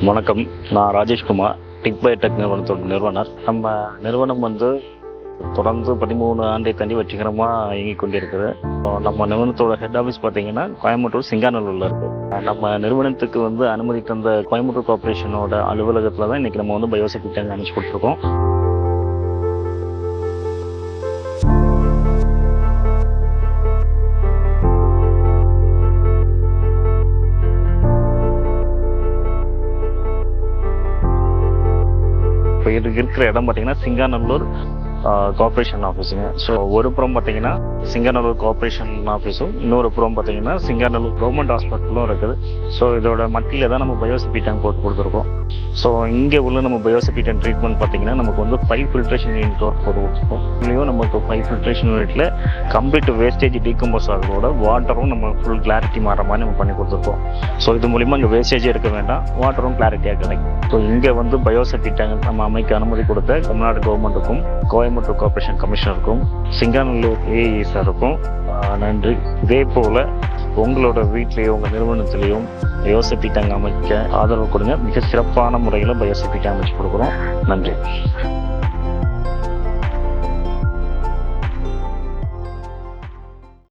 வணக்கம், நான் Rajeshkumar, tick Biotech நிறுவனத்தோட நிறுவனர். நம்ம நிறுவனம் தொடர்ந்து 13 ஆண்டை தாண்டி வெற்றிகரமாக இயங்கிக் கொண்டிருக்குது. நம்ம நிறுவனத்தோட ஹெட் ஆஃபீஸ் பார்த்தீங்கன்னா கோயம்புத்தூர் சிங்காநல்லூரில் இருக்குது. நம்ம நிறுவனத்துக்கு அனுமதி தந்த கோயம்புத்தூர் கார்பரேஷனோட அலுவலகத்தில் தான் இன்றைக்கி நம்ம பயோசெக்யூரிட்டி டேங்க் அமைச்சு கொடுத்துருக்கோம். இப்போ இருக்கிற இடம் பார்த்தீங்கன்னா சிங்காநல்லூர் கார்பரேஷன் ஆஃபீஸுங்க. ஸோ ஒரு புறம் பார்த்தீங்கன்னா சிங்காநல்லூர் கார்பரேஷன் ஆஃபீஸும், இன்னொரு புறம் பார்த்தீங்கன்னா சிங்காநல்லூர் கவர்மெண்ட் ஹாஸ்பிட்டலும் இருக்குது. ஸோ இதோட மத்தியில் தான் நம்ம பயோசெக்யூரிட்டி டேங்க் போட்டு கொடுத்துருக்கோம். ஸோ இங்கே உள்ள நம்ம பயோசெக்யூரிட்டி டேங்க் ட்ரீட்மெண்ட் பார்த்தீங்கன்னா நமக்கு 5 ஃபில்ட்ரேஷன் யூனிட் போட்டு கொடுத்துருக்கோம். இதுலேயும் நமக்கு 5 ஃபில்ட்ரேஷன் யூனிட்டில் கம்ப்ளீட் வேஸ்டேஜ் டீகம்போஸ் ஆகிறதோட வாட்டரும் நம்ம ஃபுல் கிளாரிட்டி மாற மாதிரி நம்ம பண்ணி கொடுத்துருக்கோம். ஸோ இது மூலிமா இங்கே வேஸ்டேஜே இருக்க வேண்டாம், வாட்டரும் கிளாரிட்டியாக கிடைக்கும். ஸோ இங்கே பயோசெக்யூரிட்டி டேங்க் நம்ம அமைக்க அனுமதி கொடுத்த தமிழ்நாடு கவர்மெண்ட்டுக்கும் கோயம்புத்தூர் கார்பரேஷன் கமிஷனருக்கும் சிங்காநல்லூர் ஏஇ சாருக்கும் நன்றி. இதே போல் உங்களோட வீட்லேயும் உங்கள் நிறுவனத்திலையும் பயோசெக்யூரிட்டி டேங்க் அமைக்க ஆதரவு கொடுங்க. மிக சிறப்பான முறையில் பயோசெக்யூரிட்டி டேங்க் அமைச்சு கொடுக்குறோம். நன்றி.